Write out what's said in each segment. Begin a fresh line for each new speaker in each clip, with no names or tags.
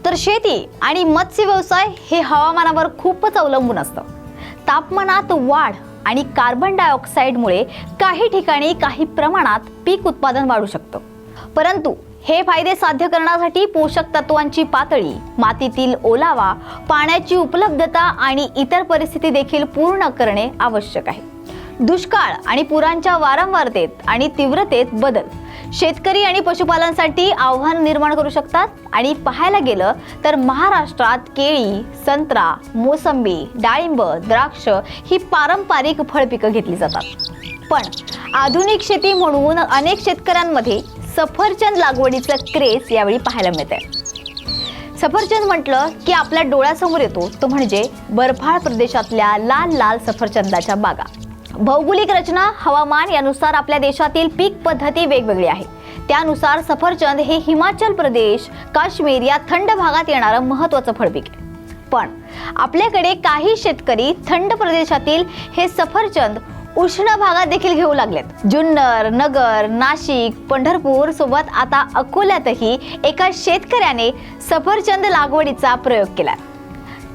तर शेती आणि मत्स्य व्यवसाय हे हवामानावर खूपच अवलंबून असतं. तापमानात वाढ आणि कार्बन डायऑक्साईडमुळे काही ठिकाणी काही प्रमाणात पीक उत्पादन वाढू शकतं. परंतु हे फायदे साध्य करण्यासाठी पोषक तत्वांची पातळी, मातीतील ओलावा, पाण्याची उपलब्धता आणि इतर परिस्थिती देखील पूर्ण करणे आवश्यक आहे. दुष्काळ आणि पुरांच्या वारंवारतेत आणि तीव्रतेत बदल शेतकरी आणि पशुपालनासाठी आव्हान निर्माण करू शकतात. आणि पाहायला गेलं तर महाराष्ट्रात केळी, संत्रा, मोसंबी, डाळिंब, द्राक्ष ही पारंपरिक फळपिकं घेतली जातात. पण आधुनिक शेती म्हणून अनेक शेतकऱ्यांमध्ये सफरचंद लागवडीचं क्रेज यावेळी पाहायला मिळते. सफरचंद म्हटलं की आपल्या डोळ्यासमोर येतो तो म्हणजे बर्फाळ प्रदेशातल्या लाल लाल सफरचंदाच्या बागा. भौगोलिक रचना, हवामान यानुसार आपल्या देशातील पीक पद्धती वेगवेगळी आहे. त्यानुसार सफरचंद हे हिमाचल प्रदेश, काश्मीर या थंड भागात येणारं महत्त्वाचं फळपीक आहे. पण आपल्याकडे काही शेतकरी थंड प्रदेशातील हे सफरचंद उष्ण भागात देखील घेऊ लागलेत. जुन्नर, नगर, नाशिक, पंढरपूर सोबत आता अकोल्यातही एका शेतकऱ्याने सफरचंद लागवडीचा प्रयोग केला.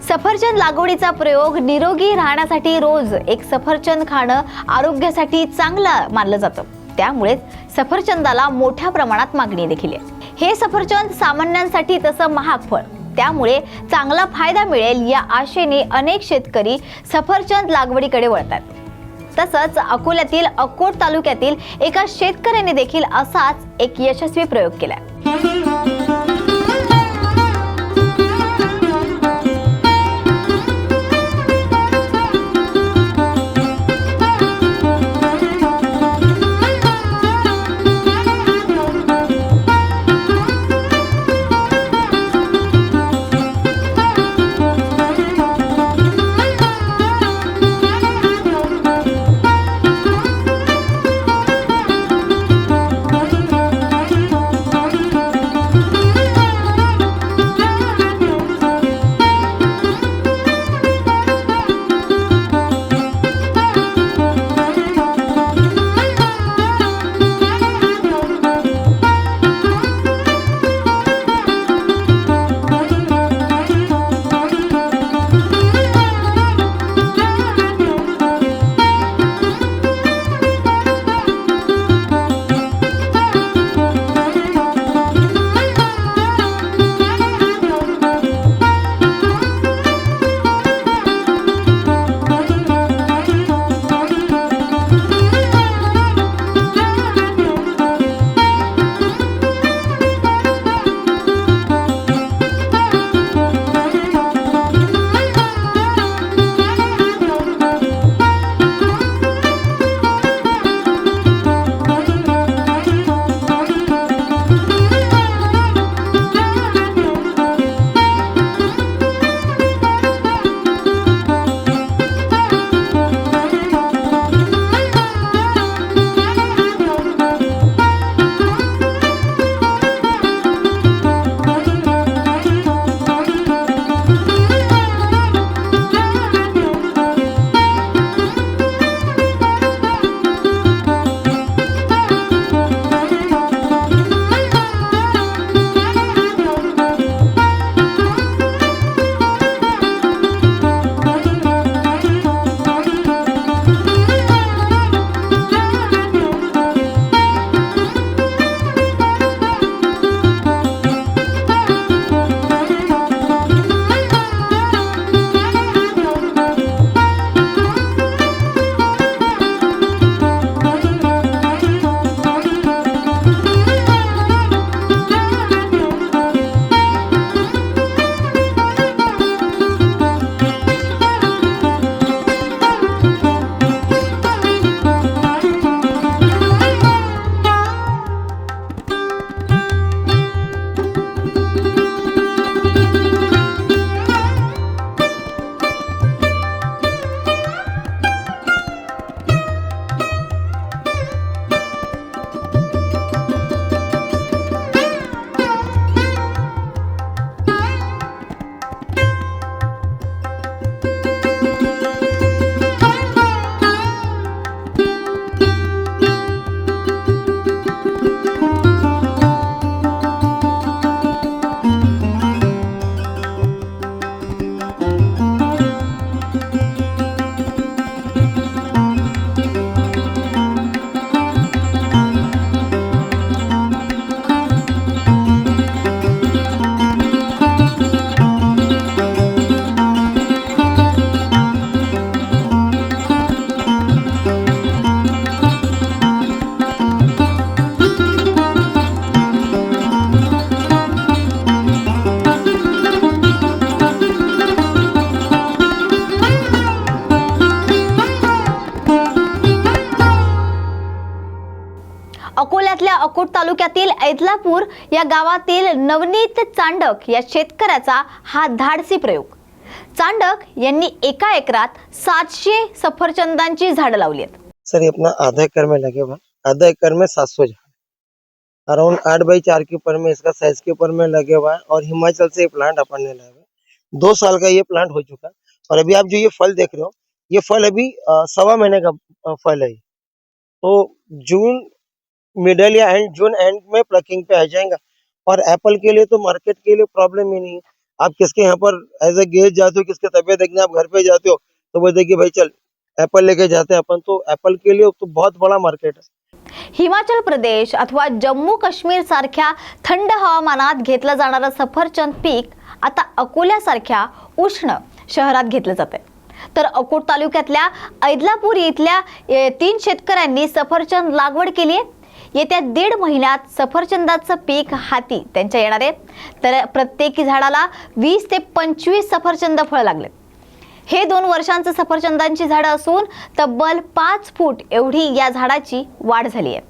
सफरचंद लागवडीचा प्रयोग निरोगी राहण्यासाठी रोज एक सफरचंद खाणं आरोग्यासाठी चांगलं मानलं जातं. त्यामुळे सफरचंदाला मोठ्या प्रमाणात मागणी देखील आहे. हे सफरचंद सामान्यांसाठी तसं महाग फळ, त्यामुळे चांगला फायदा मिळेल या आशेने अनेक शेतकरी सफरचंद लागवडीकडे वळतात. तसंच अकोल्यातील अकोट तालुक्यातील एका शेतकऱ्याने देखील असाच एक यशस्वी प्रयोग केला. तालुक्यातील ऐदलापूर या गावातील नवनीत चांडक या शेतकऱ्याचा हा धाडसी प्रयोग। चांडक यांनी एका एकरात 700 सफरचंदांची झाडं लावली आहेत।
सर ये अपना आधा एकड़ में लगे हुआ, आधा एकड़ में 700 झाड़, अराउंड 8x4 के ऊपर में इसका साइज के ऊपर में लगे हुआ है। और हिमाचल से ये प्लांट अपन ने लाया है। 2 साल का ये प्लांट हो चुका है। और अभी आप जो ये फल देख रहे हो, ये फल अभी 1.25 महीने का फल है। तो जून मिडल या जून एंड में प्लकिंग पे आ जाएगा। और एप्पल के लिए तो मार्केट के लिए प्रॉब्लम ही नहीं है। आप किसके यहाँ पर एज ए गेस्ट जाते हो, किसके तबीयत देखने आप घर पे जाते हो, तो बोलते कि भाई चल एप्पल लेके जाते हैं अपन। तो एप्पल के लिए तो बहुत बड़ा मार्केट है।
हिमाचल प्रदेश अथवा जम्मू काश्मीर सारख्या थंड हवामानात घेतलं जाणारं सफरचंद पीक आता अकोल्यासारख्या उष्ण शहरात घेतलं जाते। तर अकोट तालुक्यातल्या ऐदलापूर इथल्या 3 शेतकऱ्यांनी सफरचंद लागवड केली आहे। येत्या 1.5 महिन्यात सफरचंदाचं पीक हाती त्यांच्या येणार आहे। तर प्रत्येक झाडाला 20 ते 25 सफरचंद फळ लागले। हे 2 वर्षांचं सफरचंदांची झाडं असून तब्बल 5 फूट एवढी या झाडाची वाढ झाली आहे।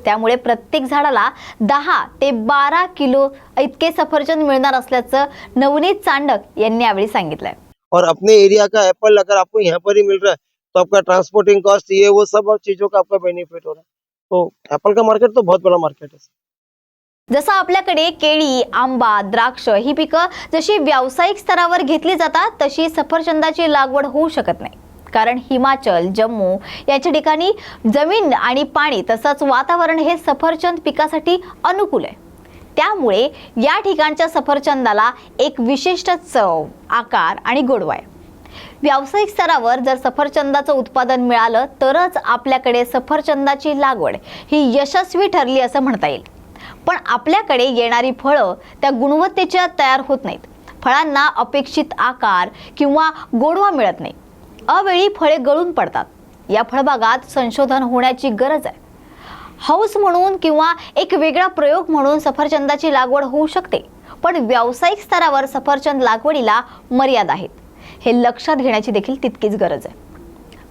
त्यामुळे प्रत्येक झाडाला 10 ते 12 किलो इतके सफरचंद मिळणार असल्याचं नवनीत चांडक यांनी यावेळी सांगितलंय।
और अपने एरिया का एप्पल अगर आपको यहाँ पर ही मिल रहा है तो आपका ट्रांसपोर्टिंग कॉस्ट ये वो सब चीजों का आपका बेनिफिट हो रहा है। तो एप्पल का मार्केट तो बहुत बड़ा मार्केट है।
जसं आपल्याकडे केळी, आंबा, द्राक्ष ही पिकं जशी व्यावसायिक स्तरावर घेतली जातात, तशी सफरचंदाची लागवड होऊ शकत नाही। कारण हिमाचल, जम्मू याच्या ठिकाणी जमीन आणि पाणी तसंच वातावरण हे सफरचंद पिकासाठी अनुकूल आहे। त्यामुळे या ठिकाणच्या सफरचंदाला एक विशिष्ट चव, आकार आणि गोडवा आहे। व्यावसायिक स्तरावर जर सफरचंदाचं उत्पादन मिळालं तरच आपल्याकडे सफरचंदाची लागवड ही यशस्वी ठरली असं म्हणता येईल। पण आपल्याकडे येणारी फळं त्या गुणवत्तेच्या तयार होत नाहीत। फळांना अपेक्षित आकार किंवा गोडवा मिळत नाही। अवेळी फळे गळून पडतात। या फळबागात संशोधन होण्याची गरज आहे। हाऊस म्हणून किंवा एक वेगळा प्रयोग म्हणून सफरचंदाची लागवड होऊ शकते, पण व्यावसायिक स्तरावर सफरचंद लागवडीला मर्यादा आहेत। हे लक्षात घेण्याची देखील तितकीच गरज आहे।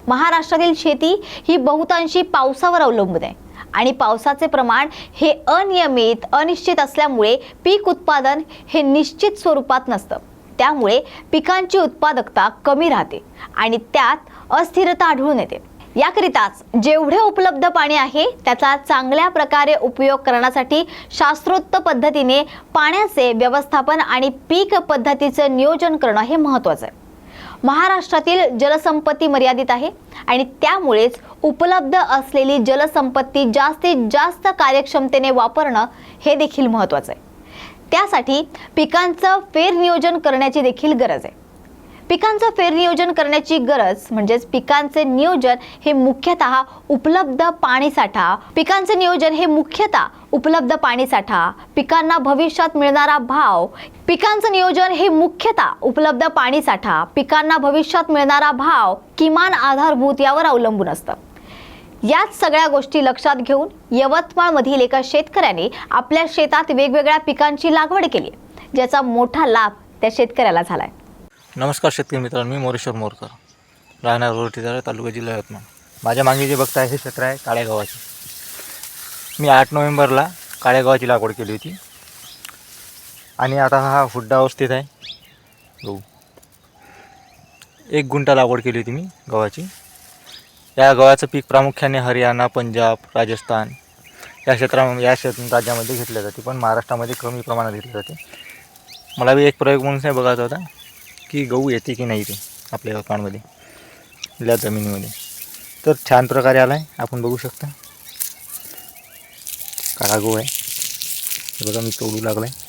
महाराष्ट्रातील शेती ही बहुतांशी पावसावर अवलंबून आहे आणि पावसाचे प्रमाण हे अनियमित, अनिश्चित असल्यामुळे पीक उत्पादन हे निश्चित स्वरूपात नसतं। त्यामुळे पिकांची उत्पादकता कमी राहते आणि त्यात अस्थिरता आढळून येते। याकरिताच जेवढे उपलब्ध पाणी आहे त्याचा चांगल्या प्रकारे उपयोग करण्यासाठी शास्त्रोक्त पद्धतीने पाण्याचे व्यवस्थापन आणि पीक पद्धतीचं नियोजन करणं हे महत्त्वाचं आहे। महाराष्ट्रातील जलसंपत्ती मर्यादित आहे आणि त्यामुळेच उपलब्ध असलेली जलसंपत्ती जास्तीत जास्त कार्यक्षमतेने वापरणं हे देखील महत्त्वाचं आहे। त्यासाठी पिकांचं फेरनियोजन करण्याची देखील गरज आहे। पिकांचं फेरनियोजन करण्याची गरज म्हणजेच पिकांचे नियोजन हे मुख्यतः उपलब्ध पाणीसाठा, पिकांना भविष्यात मिळणारा भाव, किमान आधारभूत यावर अवलंबून असतं। याच सगळ्या गोष्टी लक्षात घेऊन यवतमाळमधील एका शेतकऱ्याने आपल्या शेतात वेगवेगळ्या पिकांची लागवड केली, ज्याचा मोठा लाभ त्या शेतकऱ्याला झालाय।
नमस्कार शेतकरी मित्रांनो, मी मोरेश्वर मोरकर, राहणार रोटीदार, तालुका, जिल्हा यवतमाळ। माझ्या मागे जे बघताय हे क्षेत्र आहे काळ्या गव्हाचे। मी 8 नोव्हेंबरला काळ्या गव्हाची लागवड केली होती आणि आता हा हुड्डा अवस्थेत आहे गहू। 1 गुंठा लागवड केली होती मी गव्हाची। या गव्हाचं पीक प्रामुख्याने हरियाणा, पंजाब, राजस्थान या राज्यामध्ये घेतले जाते, पण महाराष्ट्रामध्ये कमी प्रमाणात घेतले जाते। मला बी एक प्रयोग म्हणून बघायचा होता की गहू येते की नाही ते आपल्या यवतमाळमध्ये या जमिनीमध्ये। तर छान प्रकारे आला आहे, आपण बघू शकता। काळा गहू आहे, हे बघा मी तोडू लागला आहे।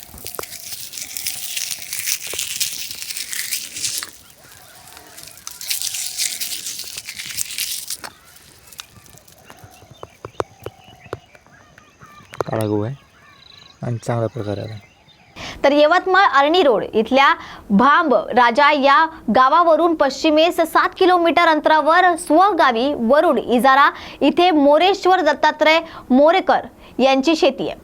काळा गहू आहे आणि चांगल्या प्रकारे आला।
तर यवतमाळ अरणी रोड इथल्या भांब राजा या गावावरून पश्चिमेस 7 किलोमीटर अंतरावर स्वगावी वरुड इजारा इथे मोरेश्वर दत्तात्रय मोरेकर यांची शेती आहे।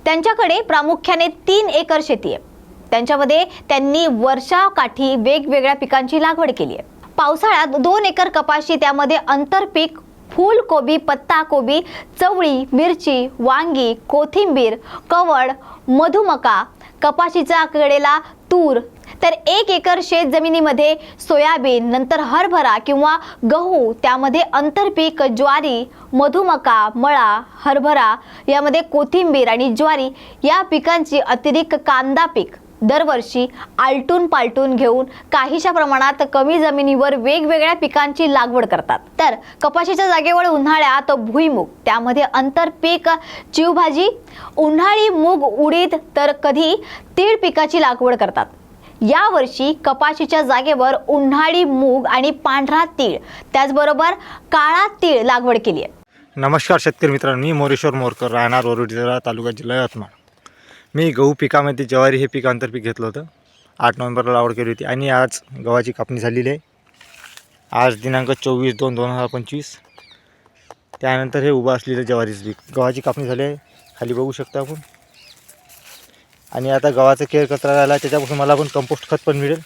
त्यांच्याकडे प्रामुख्याने 3 एकर शेती आहे। त्यांच्यामध्ये त्यांनी वर्षाकाठी वेगवेगळ्या पिकांची लागवड केली आहे। पावसाळ्यात 2 एकर कपाशी, त्यामध्ये आंतरपीक फुलकोबी, पत्ताकोबी, चवळी, मिरची, वांगी, कोथिंबीर, कवळ, मधुमका, कपाशीच्या कडेला तूर, तर 1 एकर शेत जमिनीमध्ये सोयाबीन, नंतर हरभरा किंवा गहू, त्यामध्ये आंतरपीक ज्वारी, मधुमका, मळा, हरभरा, यामध्ये कोथिंबीर आणि ज्वारी या पिकांची अतिरिक्त कांदा पीक दरवर्षी आलटून पालटून घेऊन काहीशा प्रमाणात कमी जमिनीवर वेगवेगळ्या पिकांची लागवड करतात. तर कपाशीच्या जागेवर उन्हाळ्यात भुईमूग, त्यामध्ये आंतरपीक चिवभाजी, उन्हाळी मूग, उडीद, तर कधी तीळ पिकाची लागवड करतात. यावर्षी कपाशीच्या जागेवर उन्हाळी मूग आणि पांढरा तीळ, त्याचबरोबर काळा तीळ लागवड केली आहे.
नमस्कार शेतकरी मित्रांनो, मी मोरेश्वर मोरकर, राहणार वरुडीजरा, तालुका, जिल्हा यवतमाळ. मी गहू पिकामध्ये ज्वारी हे पीक आंतरपीक घेतलं होतं. 8 नोव्हेंबरला लागवड केली होती आणि आज गव्हाची कापणी झालेली आहे. आज दिनांक 24/2/2025. त्यानंतर हे उभं असलेलं ज्वारीचं पीक, गव्हाची कापणी झाली आहे. खाली बघू शकता आपण. आणि आता गव्हाचं केअर कचरा राहिला, त्याच्यापासून मला पण कंपोस्ट खत पण मिळेल.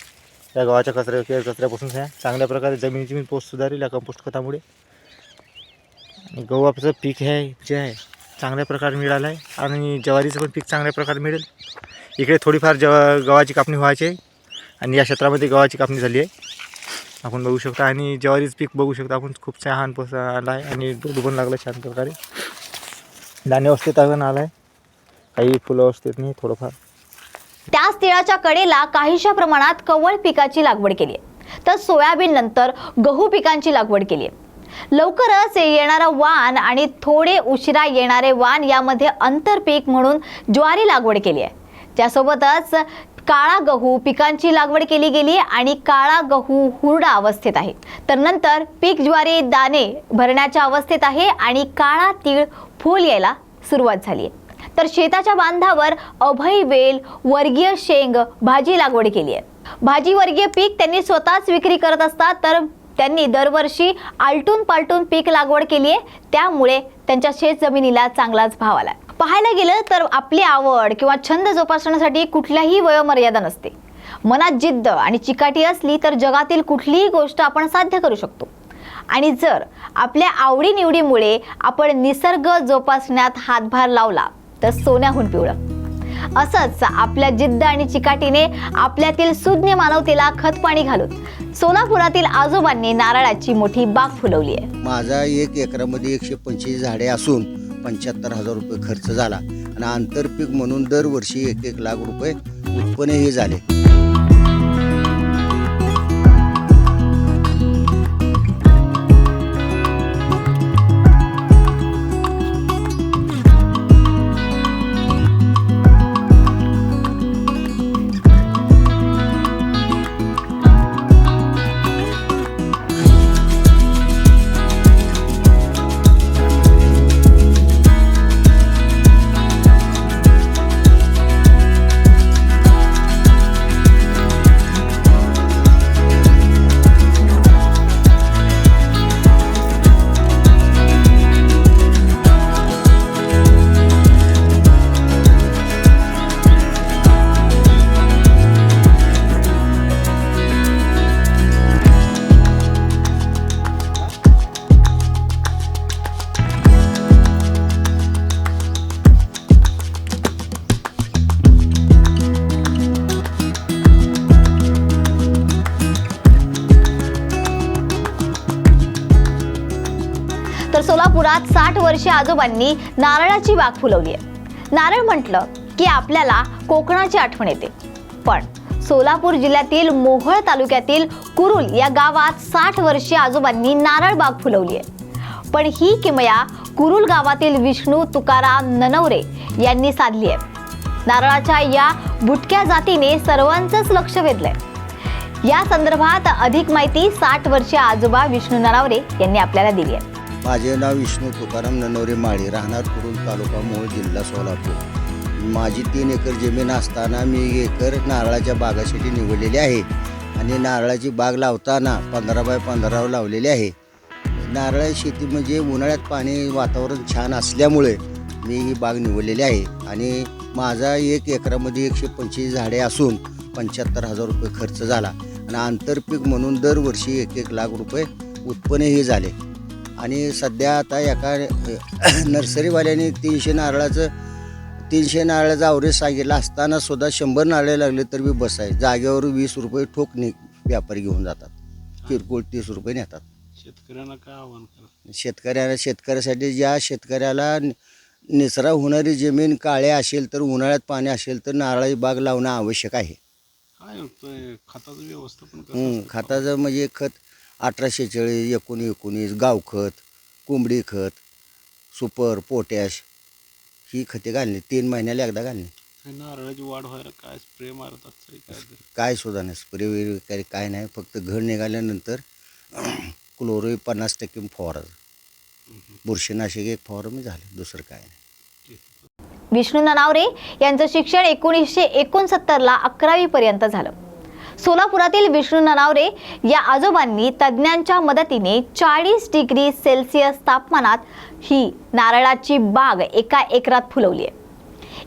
या गव्हाच्या केअर कचऱ्यापासून ह्या चांगल्या प्रकारे जमिनीची मी पोस्ट सुधारेल या कंपोस्ट खतामुळे. आणि गव्हाचं पीक जे आहे चांगल्या प्रकारे मिळालं आहे आणि ज्वारीचं पण पीक चांगल्या प्रकारे मिळेल. इकडे थोडीफार गव्हाची कापणी व्हायची आहे आणि या क्षेत्रामध्ये गव्हाची कापणी झाली आहे, आपण बघू शकता. आणि ज्वारीचं पीक बघू शकता आपण, खूप छान आलं आहे आणि डोलू पण लागलं छान प्रकारे. दाणे अवस्थेत आलं आहे, काही फुलं अवस्थेत नाही थोडंफार.
त्याच तिळाच्या कडेला काहीशा प्रमाणात कवळ पिकाची लागवड केली आहे, तर सोयाबीन नंतर गहू पिकांची लागवड केली आहे. लवकरच येणारं वाण आणि थोडे उशिरा येणारे वाण यामध्ये आंतरपीक म्हणून ज्वारी लागवड केली आहे. त्यासोबतच काळा गहू पिकांची लागवड केली गेली आणि काळा गहू हुरडा अवस्थेत आहे. तर नंतर पीक ज्वारी दाणे भरण्याच्या अवस्थेत आहे आणि काळा तीळ फूल यायला सुरुवात झाली आहे. तर शेताच्या बांधावर अभय वेल, वर्गीय शेंग, भाजी लागवड केली आहे. भाजी वर्गीय पीक त्यांनी स्वतःच विक्री करत असतात, तर त्यांनी दरवर्षी आलटून पालटून पीक लागवड केली आहे. त्यामुळे त्यांच्या शेत जमिनीला चांगलाच भाव आला. पाहायला गेलं तर आपली आवड किंवा छंद जोपासण्यासाठी कुठल्याही वयोमर्यादा नसते. मनात जिद्द आणि चिकाटी असली तर जगातील कुठलीही गोष्ट आपण साध्य करू शकतो. आणि जर आपल्या आवडीनिवडीमुळे आपण निसर्ग जोपासण्यात हातभार लावला तर सोन्याहून पिवळं. असंच आपल्या जिद्द आणि चिकाटीने आपल्यातील सुज्ञ मानवतेला खतपाणी घालून सोलापुरातील आजोबांनी नारळाची मोठी बाग फुलवली आहे.
माझा 1 एकरामध्ये 125 झाडे असून 75,000 रुपये खर्च झाला आणि आंतरपीक म्हणून दरवर्षी 1 लाख रुपये उत्पन्नही झाले.
तर सोलापुरात 60 वर्षे आजोबांनी नारळाची बाग फुलवली आहे. नारळ म्हटलं की आपल्याला कोकणाची आठवण येते, पण सोलापूर जिल्ह्यातील मोहोळ तालुक्यातील कुरुल या गावात 60 वर्षे आजोबांनी नारळ बाग फुलवली आहे. पण ही किमया कुरुल गावातील विष्णू तुकाराम ननवरे यांनी साधली आहे. नारळाच्या या बुटक्या जातीने सर्वांचंच लक्ष वेधलंय. या संदर्भात अधिक माहिती 60 वर्षे आजोबा विष्णू ननवरे यांनी आपल्याला दिली आहे.
माझे नाव विष्णू तुकाराम ननवरे माळी, राहणार कुरुल, तालुका मोहोळ, जिल्हा सोलापूर. माझी 3 एकर जमीन असताना मी 1 एकर नारळाच्या बागासाठी निवडलेली आहे आणि नारळाची बाग लावताना 15 बाय 15 लावलेली आहे. नारळाची शेती म्हणजे उन्हाळ्यात पाणी वातावरण छान असल्यामुळे मी ही बाग निवडलेली आहे आणि माझा 1 एकरामध्ये 125 झाडे असून 75,000 रुपये खर्च झाला आणि आंतरपीक म्हणून दरवर्षी 1 लाख रुपये उत्पन्नही झाले. आणि सध्या आता एका नर्सरीवाल्याने 300 नारळाचं ॲव्हरेज सांगितलं असताना सुद्धा 100 नारळे लागले तर बी बस आहे. जागेवर 20 रुपये ठोकणे व्यापारी घेऊन जातात, किरकोळ 30 रुपये नेतात.
शेतकऱ्यांना काय आव्हान करा?
शेतकऱ्यासाठी ज्या शेतकऱ्याला निचरा होणारी जमीन काळे असेल तर उन्हाळ्यात पाणी असेल तर नारळाची बाग लावणं आवश्यक आहे.
काय होतंय खताचं व्यवस्थापन कसं?
खताचं म्हणजे खत 1840, 1919 गावखत, कोंबडी खत, सुपर, पोटॅश ही खते घालणे 3 महिन्याला एकदा घालणे.
हे नारळाची वाढ व्हायला काय स्प्रे मारतात काय तरी?
काय सुद्धा नाही, स्प्रे वगैरे काय नाही. फक्त घर निघाल्यानंतर क्लोरो 50% फवारायचं, बुरशीनाशक एक फवारणी झालं, दुसरं काय नाही.
विष्णू ननावरे यांचं शिक्षण 1969ला 11वी पर्यंत झालं. सोलापुरातील विष्णू ननावरे या आजोबांनी तज्ज्ञांच्या मदतीने 40 डिग्री सेल्सिअस तापमानात ही नारळाची बाग एका एकरात फुलवली आहे.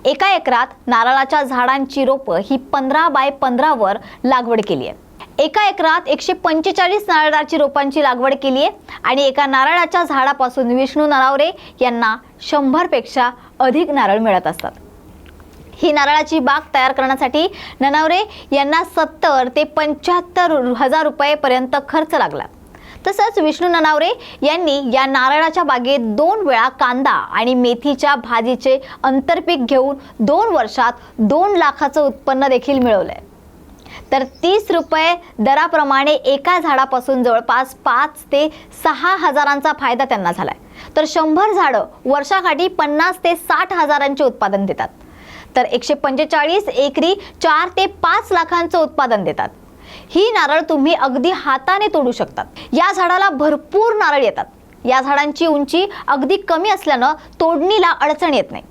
एका एकरात नारळाच्या झाडांची रोपं ही 15 बाय 15 वर लागवड केली आहे. एका एकरात 145 नारळाची रोपांची लागवड केली आहे आणि एका नारळाच्या झाडापासून विष्णू ननावरे यांना 100 पेक्षा अधिक नारळ मिळत असतात. ही नारळाची बाग तयार करण्यासाठी ननावरे यांना 70 ते 75 हजार रुपयेपर्यंत खर्च लागला. तसंच विष्णू ननावरे यांनी या नारळाच्या बागेत 2 वेळा कांदा आणि मेथीच्या भाजीचे आंतरपीक घेऊन 2 वर्षात 2 लाखाचं उत्पन्न देखील मिळवलंय. तर 30 रुपये दराप्रमाणे एका झाडापासून जवळपास 5 ते 6 हजारांचा फायदा त्यांना झालाय. तर 100 झाडं वर्षाकाठी 50 ते 60 हजारांचे उत्पादन देतात. तर 145 एकरी 4 ते 5 लाखांचं उत्पादन देतात. ही नारळ तुम्ही अगदी हाताने तोडू शकतात. या झाडाला भरपूर नारळ येतात. या झाडांची उंची अगदी कमी असल्यानं तोडणीला अडचण येत नाही.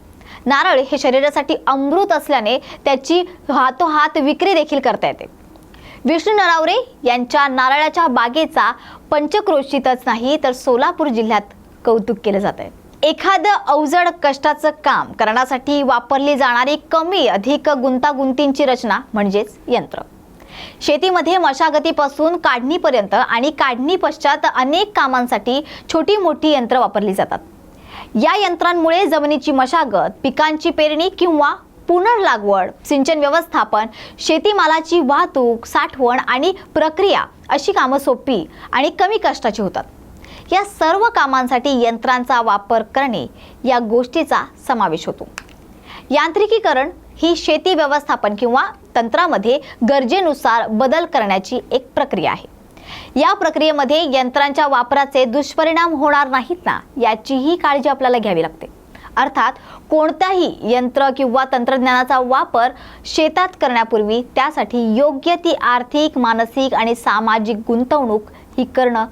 नारळ हे शरीरासाठी अमृत असल्याने त्याची हातोहात विक्री देखील करता येते. विष्णू ननावरे यांच्या नारळाच्या बागेचा पंचक्रोशीतच नाही तर सोलापूर जिल्ह्यात कौतुक केलं जात आहे. एखादं अवजड कष्टाचं काम करण्यासाठी वापरली जाणारी कमी अधिक गुंतागुंतींची रचना म्हणजेच यंत्र. शेतीमध्ये मशागतीपासून काढणीपर्यंत आणि काढणी पश्चात अनेक कामांसाठी छोटी मोठी यंत्र वापरली जातात. या यंत्रांमुळे जमिनीची मशागत, पिकांची पेरणी किंवा पुनर्लागवड, सिंचन व्यवस्थापन, शेतीमालाची वाहतूक, साठवण आणि प्रक्रिया अशी कामं सोपी आणि कमी कष्टाची होतात. या सर्व कामांसाठी यंत्रांचा वापर करणे या गोष्टीचा समावेश होतो. यांत्रिकीकरण ही शेती व्यवस्थापन किंवा तंत्रामध्ये गरजेनुसार बदल करण्याची एक प्रक्रिया आहे. या प्रक्रियेमध्ये यंत्रांच्या वापराचे दुष्परिणाम होणार नाहीत ना याचीही काळजी आपल्याला घ्यावी लागते. अर्थात कोणत्याही यंत्र किंवा तंत्रज्ञानाचा वापर शेतात करण्यापूर्वी त्यासाठी योग्य ती आर्थिक, मानसिक आणि सामाजिक गुंतवणूक ही करणं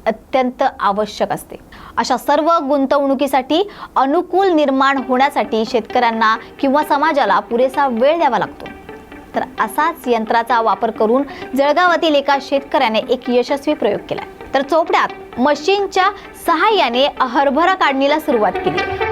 अत्यंत आवश्यक असते. अशा सर्व गुंतवणुकीसाठी अनुकूल निर्माण होण्यासाठी शेतकऱ्यांना किंवा समाजाला पुरेसा वेळ द्यावा लागतो. तर असाच यंत्राचा वापर करून जळगावातील एका शेतकऱ्याने एक यशस्वी प्रयोग केला. तर चोपड्यात मशीनच्या सहाय्याने हरभरा काढणीला सुरुवात केली.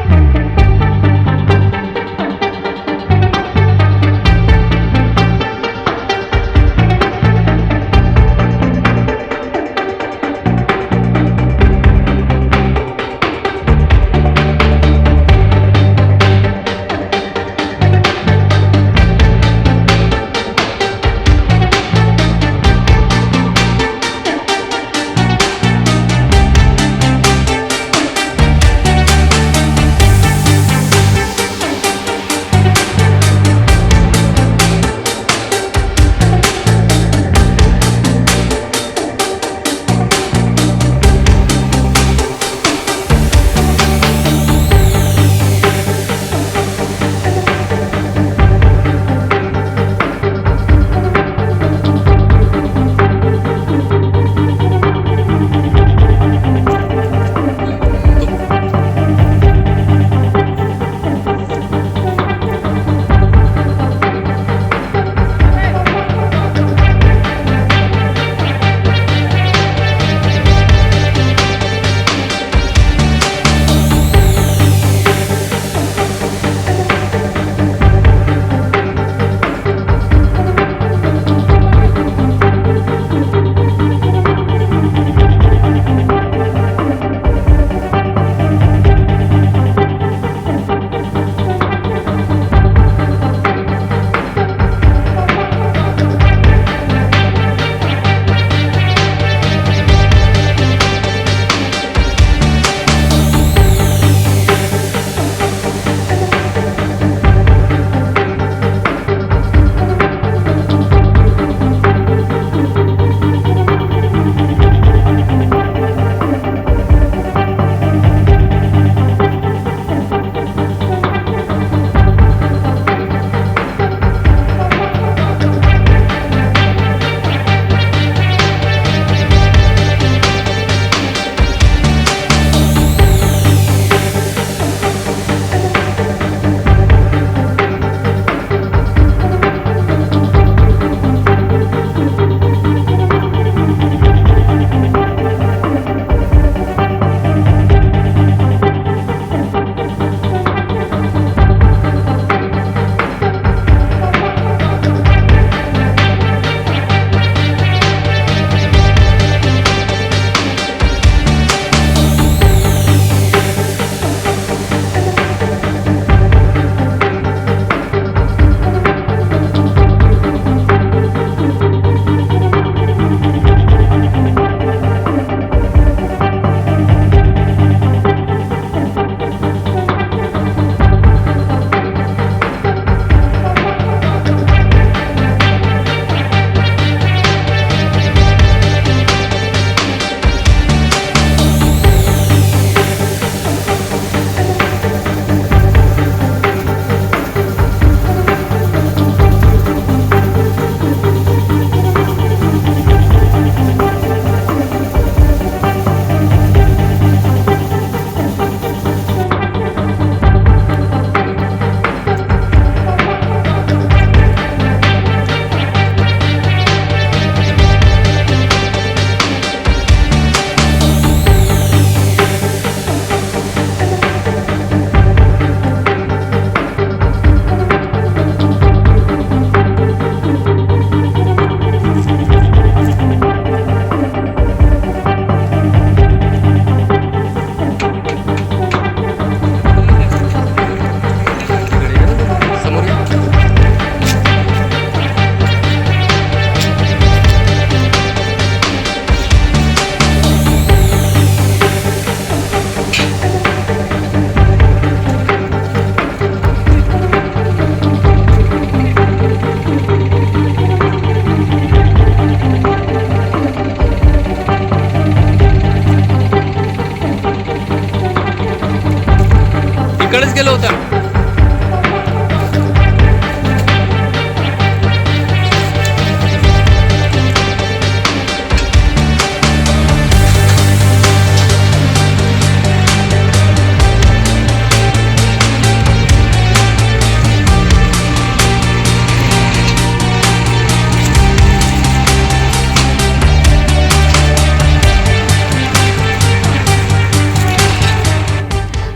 केलं होतं.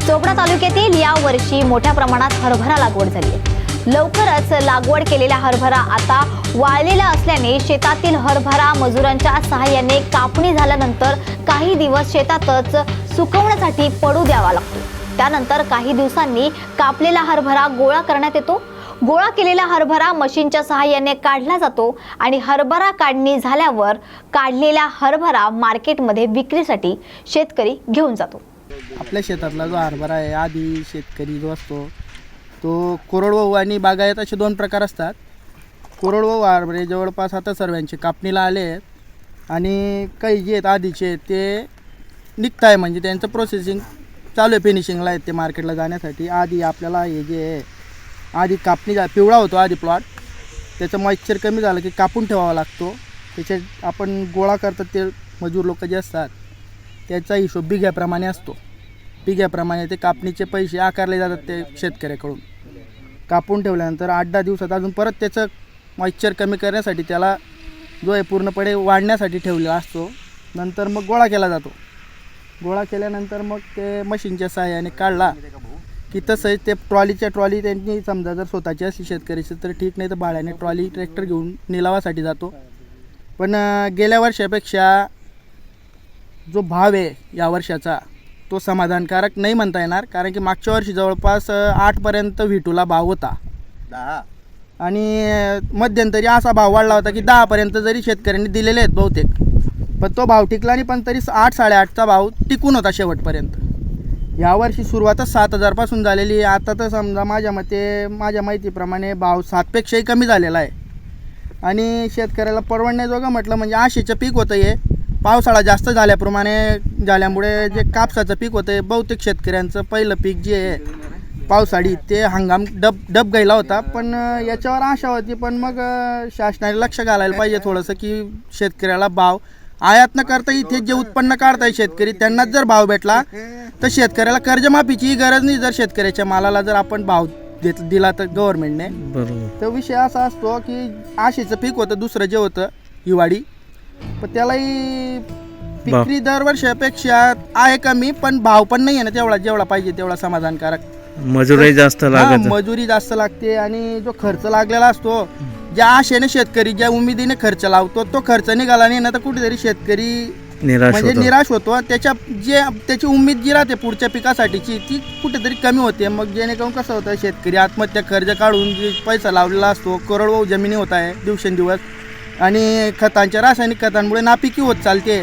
चोपडा तालुक्यातील या वर्षी मोठ्या प्रमाणात हरभरा लागवड झाली आहे. लवकरच लागवड केलेला हरभरा आता वाळलेला असल्याने शेतातील हरभरा मजुरांच्या सहाय्याने कापणी झाल्यानंतर काही दिवस शेतातच सुकवण्यासाठी पडू द्यावा लागतो. त्यानंतर काही दिवसांनी कापलेला हरभरा गोळा करण्यात येतो. गोळा केलेला हरभरा मशीनच्या सहाय्याने काढला जातो आणि हरभरा काढणी झाल्यावर काढलेला हरभरा मार्केटमध्ये विक्रीसाठी शेतकरी घेऊन जातो.
आपल्या शेतातला जो हरभरा आहे, आधी शेतकरी जो असतो तो कोरडवाहू आणि बागायत असे दोन प्रकार असतात. कोरडवाहू हरभरे जवळपास आता सर्वांचे कापणीला आले आहेत आणि काही जे आहेत आधीचे ते निघत आहे, म्हणजे त्यांचं प्रोसेसिंग चालू आहे, फिनिशिंगला आहेत ते मार्केटला जाण्यासाठी. आधी आपल्याला हे जे आहे आधी कापणी पिवळा होतो आधी प्लॉट, त्याचं मॉइश्चर कमी झालं की कापून ठेवावा लागतो. त्याच्यात आपण गोळा करतात ते मजूर लोक जे असतात त्याचा हिशोब बिघ्याप्रमाणे असतो. बिघ्याप्रमाणे ते कापणीचे पैसे आकारले जातात ते शेतकऱ्याकडून. कापून ठेवल्यानंतर 8-10 दिवसात अजून परत त्याचं मॉइश्चर कमी करण्यासाठी त्याला जो आहे पूर्णपणे वाढण्यासाठी ठेवलेला असतो. नंतर मग गोळा केला जातो. गोळा केल्यानंतर मग ते मशीनच्या सहाय्याने काढला की तसंच ते ट्रॉली त्यांनी समजा जर स्वतःची असली शेतकऱ्याची तर ठीक, नाही तर भाड्याने ट्रॉली ट्रॅक्टर घेऊन निलावासाठी जातो. पण गेल्या वर्षापेक्षा जो भाव आहे या वर्षाचा तो समाधानकारक नाही म्हणता येणार, कारण की मागच्या वर्षी जवळपास 8पर्यंत व्हिटूला भाव होता 10 आणि मध्यंतरी असा भाव वाढला होता की 10पर्यंत जरी शेतकऱ्यांनी दिलेले आहेत बहुतेक, पण तो भाव टिकला नाही. पण तरी 8-8.5चा भाव टिकून होता शेवटपर्यंत. यावर्षी सुरुवातच 7,000पासून झालेली आहे. आता तर समजा माझ्या माहितीप्रमाणे भाव 7पेक्षाही कमी झालेला आहे आणि शेतकऱ्याला परवडण्याजोगं म्हटलं म्हणजे आशेचं पीक होतं हे. पावसाळा जास्त झाल्यामुळे जे कापसाचं पीक होतं आहे बहुतेक शेतकऱ्यांचं पहिलं पीक जे आहे पावसाळी ते हंगाम डब गेला होता. पण याच्यावर आशा होती, पण मग शासनाने लक्ष घालायला पाहिजे थोडंसं की शेतकऱ्याला भाव आयात न करता इथे जे उत्पन्न काढताय शेतकरी त्यांनाच जर भाव भेटला तर शेतकऱ्याला कर्जमाफीची गरज नाही. जर शेतकऱ्याच्या मालाला जर आपण भाव दिला तर गव्हर्नमेंटने, बरोबर, तर विषय असा असतो की आशेचं पीक होतं दुसरं जे होतं हिवाळी, पण त्यालाही विक्री दरवर्षापेक्षा आहे कमी, पण भाव पण नाही आहे ना जेवढा पाहिजे तेवढा समाधानकारक.
मजुरी जास्त लागते,
मजुरी जास्त लागते आणि जो खर्च लागलेला असतो ज्या आशेने शेतकरी ज्या उमेदीने खर्च लावतो तो खर्च निघाला नाही ना तर कुठेतरी शेतकरी निराश होतो. त्याची उमेद जी राहते पुढच्या पिकासाठीची ती कुठेतरी कमी होते. मग जेणेकरून कसं होतं शेतकरी आत्महत्या कर्ज काढून जे पैसा लावलेला असतो, करोडो जमिनी होत आहे दिवसेंदिवस आणि रासायनिक खतांमुळे नापिकी होत चालते.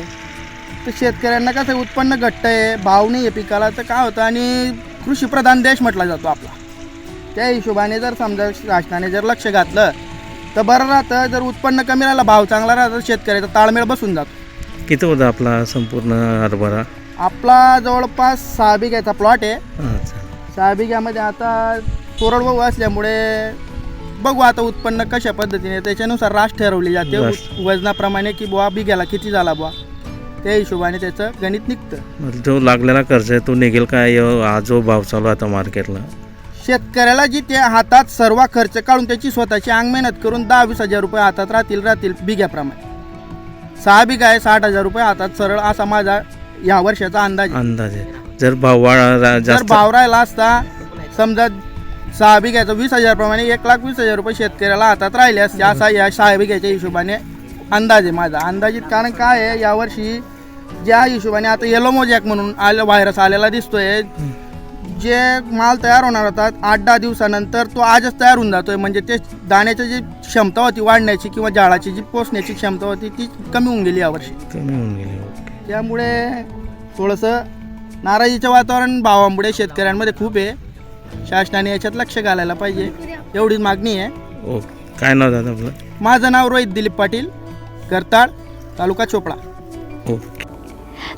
तर शेतकऱ्यांना कसं उत्पन्न घट्ट आहे, भाव नाही आहे पिकाला, तर काय होतं आणि कृषीप्रधान देश म्हटला जातो आपला. त्या हिशोबाने जर समजा शासनाने जर लक्ष घातलं तर बरं राहतं. जर उत्पन्न कमी राहिलं भाव चांगला राहतं शेतकऱ्याचा ताळमेळ बसून जातो.
किती होता आपला संपूर्ण हरभरा?
आपला जवळपास 6 बिघ्याचा प्लॉट आहे. 6 बिघ्यामध्ये आता कोरडवाहू असल्यामुळे बघू आता उत्पन्न कशा पद्धतीने त्याच्यानुसार रास ठरवली जाते वजनाप्रमाणे की बुवा बिघ्याला किती झाला बुवा, त्या हिशोबाने त्याचं गणित निघतं.
जो लागलेला खर्च आहे तो निघेल काय हा जो भाव चालू आता मार्केटला?
शेतकऱ्याला जी त्या हातात सर्व खर्च काढून त्याची स्वतःची अंग मेहनत करून 10-20 हजार रुपये हातात राहतील बिघ्याप्रमाणे. 6 बिघा आहे, 60,000 रुपये हातात सरळ असा माझा या वर्षाचा अंदाज आहे.
जर भाव
राहिला असता समजा 6 बिघ्याचं 20,000 प्रमाणे 1,20,000 रुपये शेतकऱ्याला हातात राहिले असते असा या 6 बिघ्याच्या हिशोबाने अंदाज आहे माझा. अंदाजित कारण काय आहे यावर्षी ज्या हिशोबाने आता येलो मोजॅक म्हणून व्हायरस आलेला दिसतोय, जे माल तयार होणार होतात 8-10 दिवसानंतर तो आजच तयार होऊन जातोय. म्हणजे ते दाण्याची जी क्षमता होती वाढण्याची किंवा झाडाची जी पोसण्याची क्षमता होती ती कमी होऊन गेली यावर्षी. त्यामुळे थोडंसं नाराजीचं वातावरण भावामुळे शेतकऱ्यांमध्ये खूप आहे. शासनाने याच्यात लक्ष घालायला पाहिजे एवढीच मागणी आहे.
काय नाव दादा आपलं?
माझं नाव रोहित दिलीप पाटील, करताळ, तालुका चोपडा.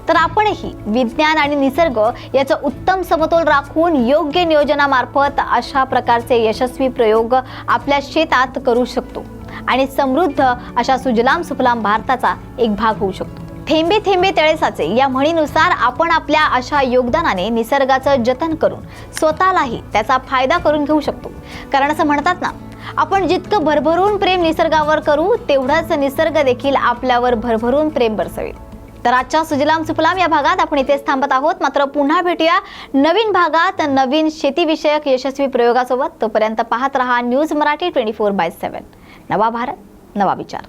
तर आपणही विज्ञान आणि निसर्ग याचा उत्तम समतोल राखून योग्य नियोजनामार्फत अशा प्रकारचे यशस्वी प्रयोग आपल्या शेतात करू शकतो आणि समृद्ध अशा सुजलाम सुफलाम भारताचा एक भाग होऊ शकतो. थेंबे थेंबे तळे साचे या म्हणीनुसार आपण आपल्या अशा योगदानाने निसर्गाचं जतन करून स्वतःलाही त्याचा फायदा करून घेऊ शकतो. कारण असं म्हणतात ना, आपण जितकं भरभरून प्रेम निसर्गावर करू तेवढाच निसर्ग देखील आपल्यावर भरभरून प्रेम बरसवेल. तर आजच्या सुजलाम सुफलाम या भागात आपण इथेच थांबत आहोत. मात्र पुन्हा भेटूया नवीन भागात नवीन शेतीविषयक यशस्वी प्रयोगासोबत. तोपर्यंत पाहत रहा न्यूज मराठी 24/7. नवा भारत नवा विचार.